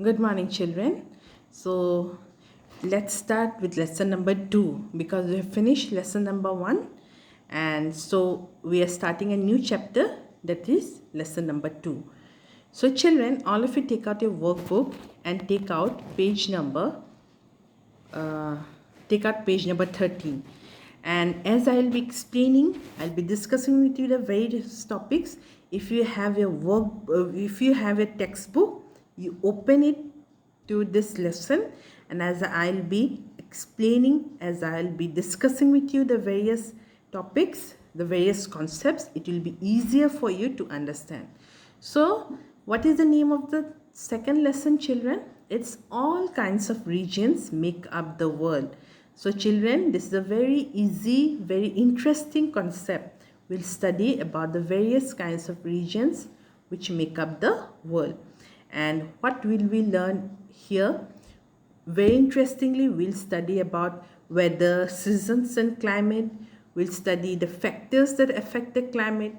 Good morning, children. So, let's start with lesson number 2 because we have finished lesson number 1, and so we are starting a new chapter, that is lesson number 2. So, children, all of you take out your workbook and uh, take out page number 13. And as I will be explaining, I'll be discussing with you the various topics. If you have if you have a textbook, you open it to this lesson, and as I'll be explaining, as I'll be discussing with you the various topics, the various concepts, it will be easier for you to understand. So, what is the name of the second lesson, children? It's all kinds of regions make up the world. So, children, this is a very easy, very interesting concept. We'll study about the various kinds of regions which make up the world. And what will we learn here? Very interestingly, we'll study about weather, seasons and climate. We'll study the factors that affect the climate.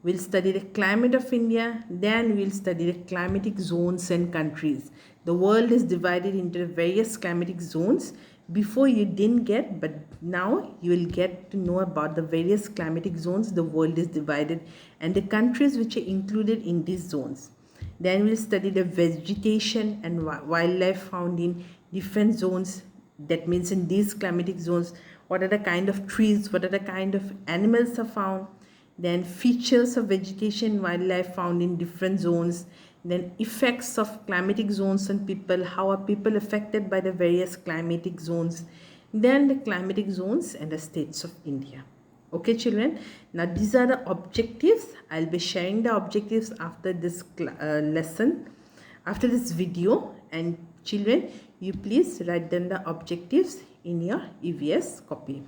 We'll study the climate of India. Then we'll study the climatic zones and countries. The world is divided into various climatic zones. Before you didn't get, but now you will get to know about the various climatic zones the world is divided and the countries which are included in these zones. Then we'll study the vegetation and wildlife found in different zones. That means in these climatic zones, what are the kind of trees, what are the kind of animals are found. Then features of vegetation and wildlife found in different zones. Then effects of climatic zones on people, how are people affected by the various climatic zones. Then the climatic zones and the states of India. Okay, children, now these are the objectives. I'll be sharing the objectives after this lesson, after this video, and children, you please write down the objectives in your EVS copy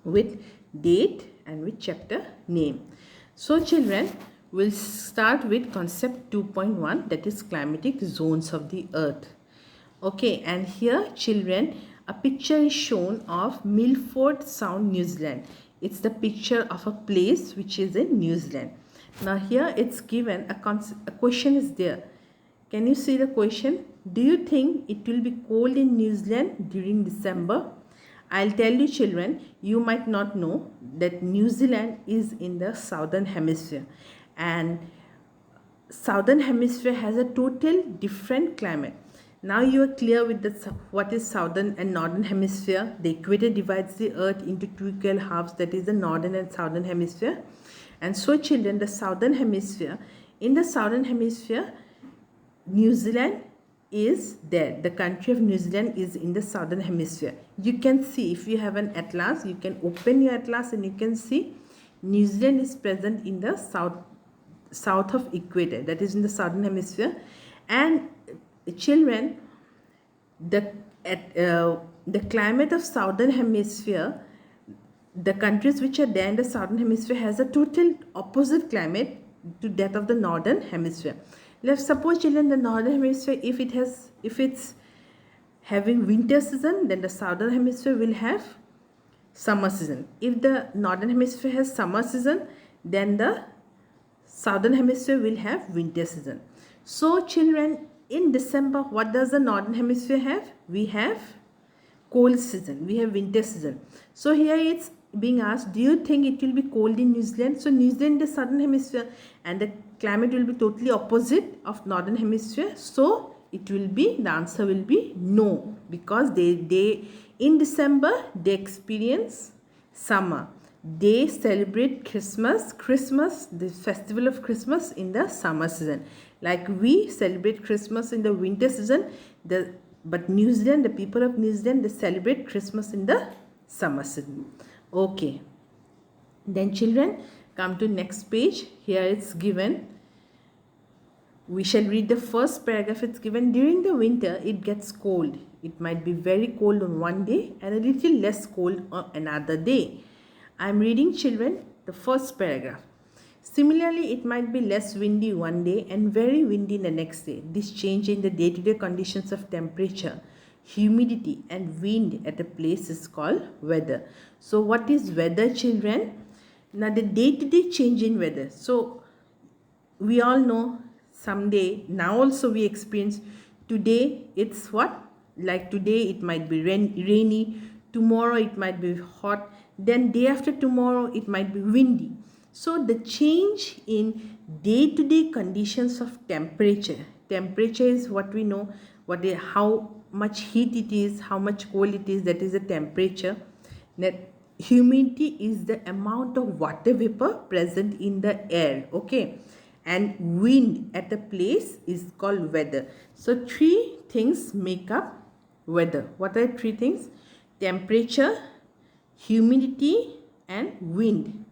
with date and with chapter name. So, children, we'll start with concept 2.1, that is climatic zones of the earth. Okay, and here, children, a picture is shown of Milford Sound, New Zealand. It's the picture of a place which is in New Zealand. Now here it's given a question is there. Can you see the question? Do you think it will be cold in New Zealand during December? I'll tell you, children, you might not know that New Zealand is in the southern hemisphere, and southern hemisphere has a total different climate. Now you are clear with what is southern and northern hemisphere. The equator divides the earth into two equal halves, that is the northern and southern hemisphere. And so, children, the southern hemisphere, in the southern hemisphere, New Zealand is there. The country of New Zealand is in the southern hemisphere. You can see, if you have an atlas, you can open your atlas and you can see New Zealand is present in the south of equator, that is in the southern hemisphere. And children, the climate of southern hemisphere, the countries which are there in the southern hemisphere has a total opposite climate to that of the northern hemisphere. Let's suppose, children, the northern hemisphere, if it's having winter season, then the southern hemisphere will have summer season. If the northern hemisphere has summer season, then the southern hemisphere will have winter season. So, children, in December, what does the northern hemisphere have? We have cold season, we have winter season. So here it's being asked, do you think it will be cold in New Zealand? So New Zealand is the southern hemisphere and the climate will be totally opposite of northern hemisphere. So it will be, the answer will be no, because they in December they experience summer. They celebrate Christmas, the festival of Christmas, in the summer season. Like we celebrate Christmas in the winter season, but New Zealand, the people of New Zealand, they celebrate Christmas in the summer season. Okay. Then, children, come to next page. Here it's given. We shall read the first paragraph. It's given, during the winter it gets cold. It might be very cold on one day and a little less cold on another day. I am reading, children, the first paragraph. Similarly, it might be less windy one day and very windy the next day. This change in the day-to-day conditions of temperature, humidity and wind at a place is called weather. So what is weather, children? Now the day-to-day change in weather. So we all know someday, now also we experience Today it's what? Like today it might be rainy, tomorrow it might be hot, then day after tomorrow it might be windy. So the change in day-to-day conditions of temperature is what we know, how much heat it is, how much cold it is, that is the temperature. That humidity is the amount of water vapor present in the air, okay, and wind at a place is called weather. So three things make up weather. What are three things? Temperature, humidity, and wind.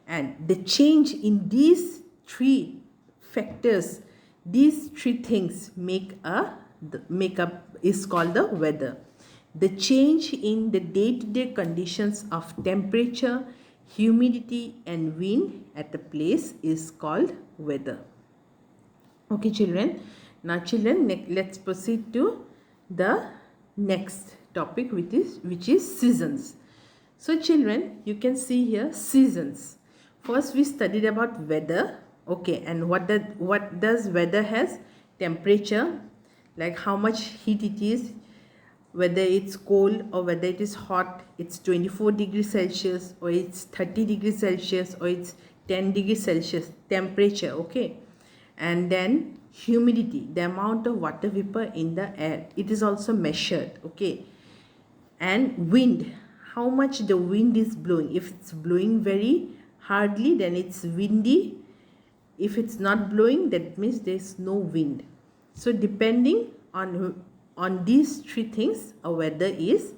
And the change in these three factors, these three things make up is called the weather. The change in the day-to-day conditions of temperature, humidity, and wind at a place is called weather. Okay, children. Now, children, let's proceed to the next topic, which is seasons. So, children, you can see here seasons. First, we studied about weather. Okay, and what does weather has? Temperature, like how much heat it is, whether it's cold or whether it is hot, it's 24 degrees Celsius or it's 30 degrees Celsius or it's 10 degrees Celsius temperature, okay. And then humidity, the amount of water vapor in the air, it is also measured, okay. And wind, how much the wind is blowing. If it's blowing very hardly, then it's windy. If it's not blowing, that means there's no wind. So depending on these three things, a weather is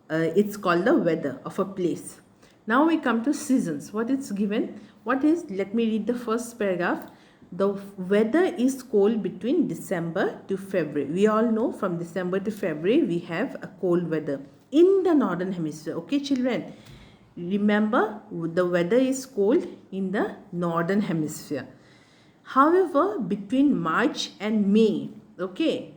it's called the weather of a place. Now we come to seasons. What it's given? What is? Let me read the first paragraph. The weather is cold between December to February. We all know from December to February we have a cold weather in the northern hemisphere. Okay, children. Remember, the weather is cold in the northern hemisphere. However, between March and May, okay,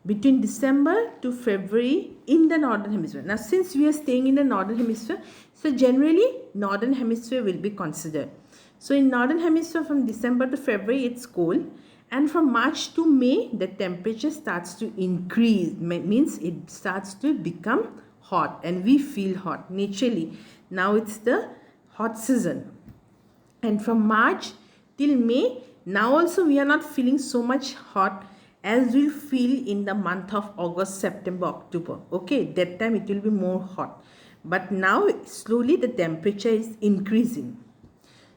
between December to February in the northern hemisphere. Now, since we are staying in the northern hemisphere, so generally northern hemisphere will be considered. So in northern hemisphere from December to February it's cold, and from March to May the temperature starts to increase, means it starts to become hot and we feel hot naturally. Now it's the hot season, and from March till May, now also we are not feeling so much hot as we feel in the month of August, September, October. Okay, that time it will be more hot, but now slowly the temperature is increasing.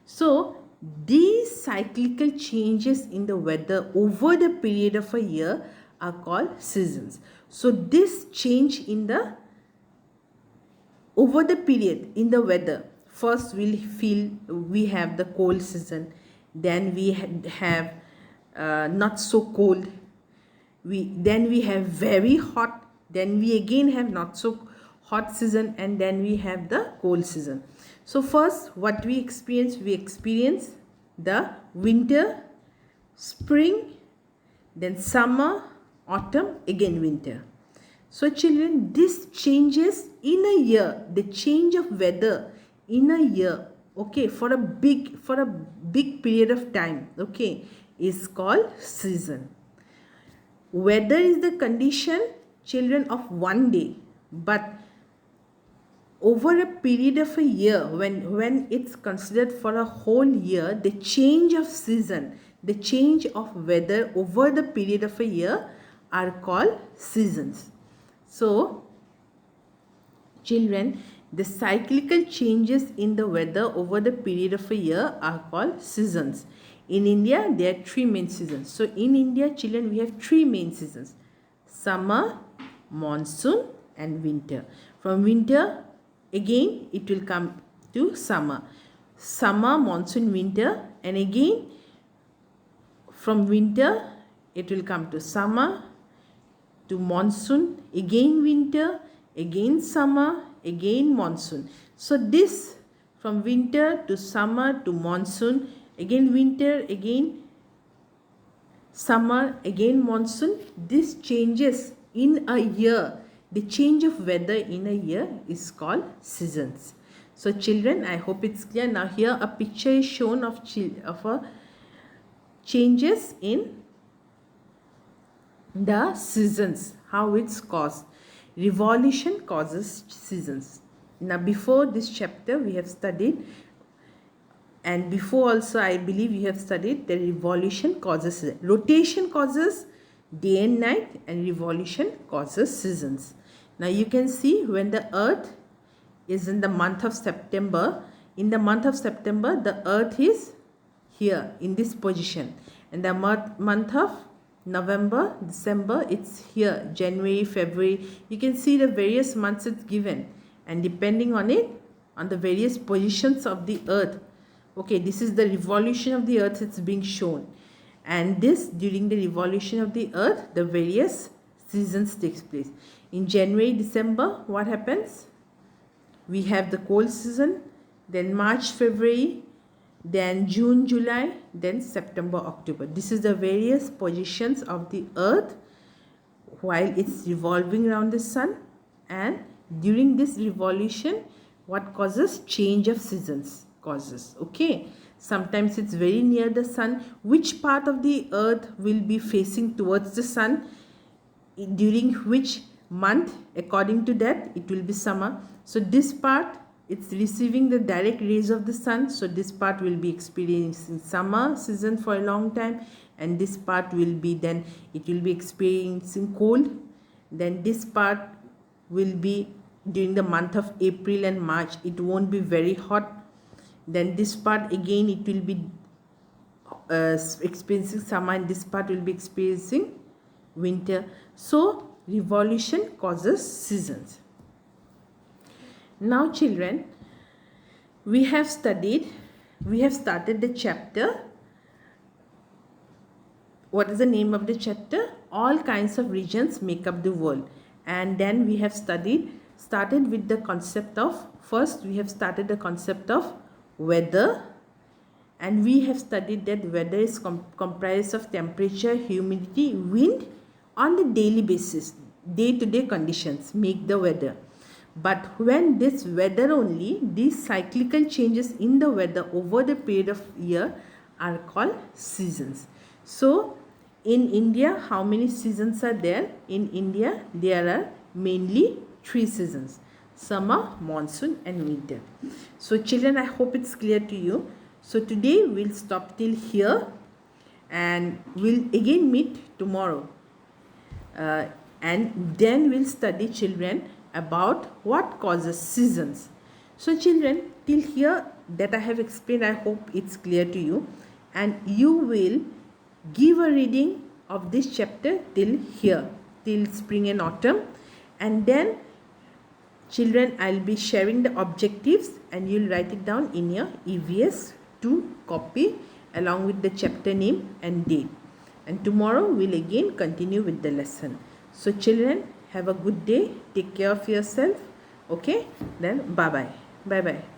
So these cyclical changes in the weather over the period of a year are called seasons. So this change in the over the period in the weather, first we have the cold season, then we have not so cold, then we have very hot, then we again have not so hot season, and then we have the cold season. So first what we experience the winter, spring, then summer, autumn, again winter. So children, this changes in a year, the change of weather in a year, okay, for a big period of time, okay, is called season. Weather is the condition, children, of one day, but over a period of a year, when it's considered for a whole year, the change of season, the change of weather over the period of a year are called seasons. So children, the cyclical changes in the weather over the period of a year are called seasons. In India, there are three main seasons. So in India, children, we have three main seasons: summer, monsoon, and winter. From winter, again it will come to summer, monsoon, winter, and again from winter it will come to summer, to monsoon, again winter, again summer, again monsoon. So this, from winter to summer to monsoon, again winter, again summer, again monsoon, this changes in a year. The change of weather in a year is called seasons. So children, I hope it's clear. Now here a picture is shown of changes in the seasons, how it's caused. Revolution causes seasons. Now before this chapter we have studied, and before also I believe you have studied, the revolution causes seasons. Rotation causes day and night, and revolution causes seasons. Now you can see when the earth is in the month of September, in the month of September the earth is here in this position, and the month of November, December, it's here, January, February. You can see the various months it's given, and depending on it, on the various positions of the earth. Okay, this is the revolution of the earth, it's being shown. And this, during the revolution of the earth, the various seasons takes place. In January, December, what happens? We have the cold season, then March, February, then June, July, then September, October. This is the various positions of the earth while it's revolving around the sun, and during this revolution, what causes? Change of seasons causes. Okay, sometimes it's very near the sun. Which part of the earth will be facing towards the sun during which month? According to that, it will be summer. So this part, it's receiving the direct rays of the sun, so this part will be experiencing summer season for a long time, and this part will be, then it will be experiencing cold. Then this part will be during the month of April and March, it won't be very hot. Then this part again, it will be experiencing summer, and this part will be experiencing winter. So revolution causes seasons. Now children, we have started the chapter. What is the name of the chapter? All kinds of regions make up the world. And then we have started with the concept of, first we have started the concept of weather, and we have studied that weather is comprised of temperature, humidity, wind on the daily basis. Day-to-day conditions make the weather. But when this weather only, these cyclical changes in the weather over the period of year are called seasons. So in India, how many seasons are there? In India, there are mainly 3 seasons: summer, monsoon and winter. So children, I hope it's clear to you. So today we'll stop till here, and we'll again meet tomorrow. And then we'll study, children, about what causes seasons. So children, till here that I have explained, I hope it's clear to you, and you will give a reading of this chapter till here, till spring and autumn, and then children, I'll be sharing the objectives and you'll write it down in your EVS 2 copy along with the chapter name and date. And tomorrow we'll again continue with the lesson. So children, have a good day. Take care of yourself. Okay? Then bye-bye. Bye-bye.